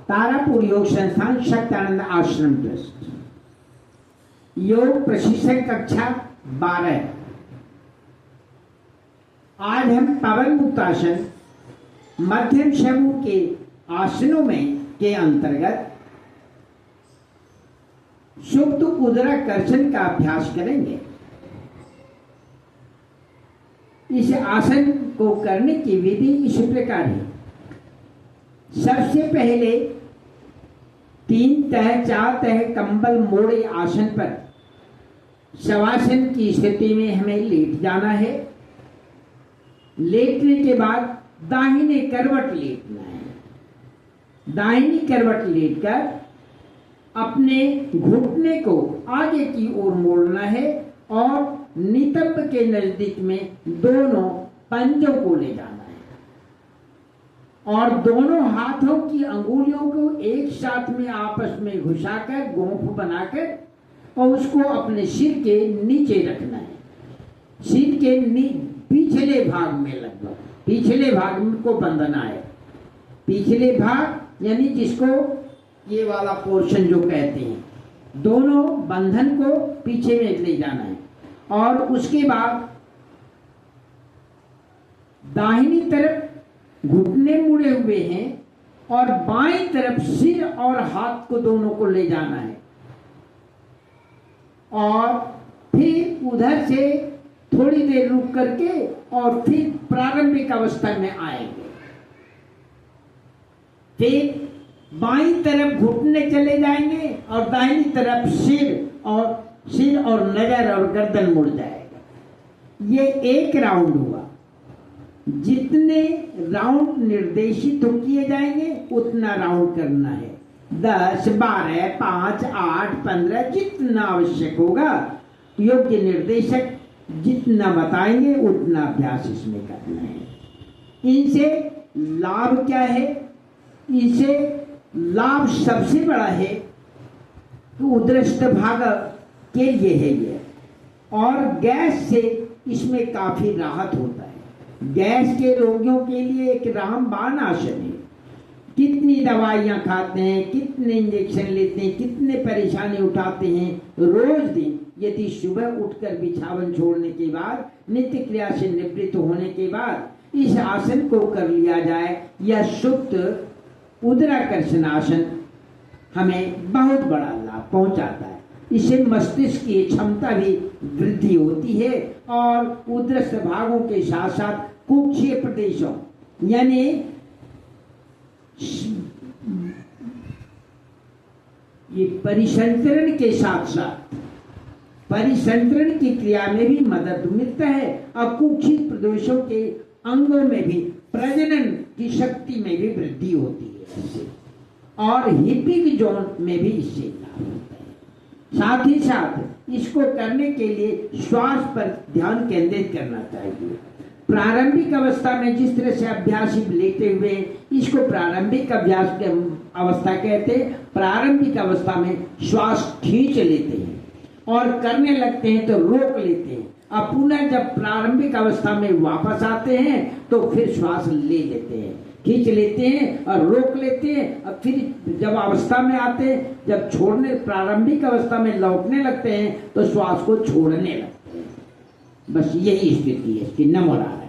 तारापुर योग संस्थान शक्तानंद आश्रम ट्रस्ट योग प्रशिक्षण कक्षा 12। आज हम पवन मुक्तासन मध्यम समूह के आसनों में के अंतर्गत सुप्त उदराकर्षण का अभ्यास करेंगे। इस आसन को करने की विधि इस प्रकार है। सबसे पहले 3 तह 4 तह कंबल मोड़े आसन पर शवासन की स्थिति में हमें लेट जाना है। लेटने के बाद दाहिने करवट लेटना है। दाहिनी करवट लेटकर अपने घुटने को आगे की ओर मोड़ना है और नितंब के नजदीक में दोनों पंजों को ले जाना है और दोनों हाथों की अंगुलियों को एक साथ में आपस में घुसाकर गोंफ बनाकर और उसको अपने सिर के नीचे रखना है। सिर के पिछले भाग में लगभग पिछले भाग को बंधना है। पिछले भाग यानी जिसको ये वाला पोर्शन जो कहते हैं, दोनों बंधन को पीछे में ले जाना है और उसके बाद दाहिनी तरफ घुटने मुड़े हुए हैं और बाईं तरफ सिर और हाथ को दोनों को ले जाना है और फिर उधर से थोड़ी देर रुक करके और फिर प्रारंभिक अवस्था में आएंगे। फिर बाईं तरफ घुटने चले जाएंगे और दाहिनी तरफ सिर और नजर और गर्दन मुड़ जाएगा। ये एक राउंड हुआ। जितने राउंड निर्देशित तो किए जाएंगे उतना राउंड करना है। 10, 12, 5, 8, 15 जितना आवश्यक होगा। योग्य निर्देशक जितना बताएंगे उतना अभ्यास इसमें करना है। इनसे लाभ क्या है? इनसे लाभ सबसे बड़ा है तो उदरस्थ भाग के लिए है ये, और गैस से इसमें काफी राहत होता है। गैस के रोगियों के लिए एक रामबाण आसन है। कितनी दवाइयां खाते हैं, कितने इंजेक्शन लेते हैं, कितने परेशानी उठाते हैं रोज दिन। यदि सुबह उठकर बिछावन छोड़ने के बाद नित्य क्रिया से निवृत्त होने के बाद इस आसन को कर लिया जाए, यह सुप्त उदराकर्षण आसन हमें बहुत बड़ा लाभ पहुंचाता है। इससे मस्तिष्क की क्षमता भी वृद्धि होती है और उदरस्थ भागों के साथ साथ कुक्षीय प्रदेशों यानी ये परिसंचरण के साथ साथ परिसंचरण की क्रिया में भी मदद मिलता है और कुक्षित प्रदेशों के अंगों में भी प्रजनन की शक्ति में भी वृद्धि होती है इससे, और हिपिक जोन में भी इससे लाभ होता है। साथ ही साथ इसको करने के लिए श्वास पर ध्यान केंद्रित करना चाहिए। प्रारंभिक अवस्था में जिस तरह से अभ्यासी लेते हुए इसको प्रारंभिक अभ्यास के अवस्था कहते हैं। प्रारंभिक अवस्था में श्वास खींच लेते हैं और करने लगते हैं तो रोक लेते हैं। अब पुनः जब प्रारंभिक अवस्था में वापस आते हैं तो फिर श्वास ले लेते हैं, खींच लेते हैं और रोक लेते हैं। अब फिर जब अवस्था में आते हैं, जब छोड़ने प्रारंभिक अवस्था में लौटने लगते हैं तो श्वास को छोड़ने लगते हैं। बस यही स्थिति है इसकी। नमो नारायण।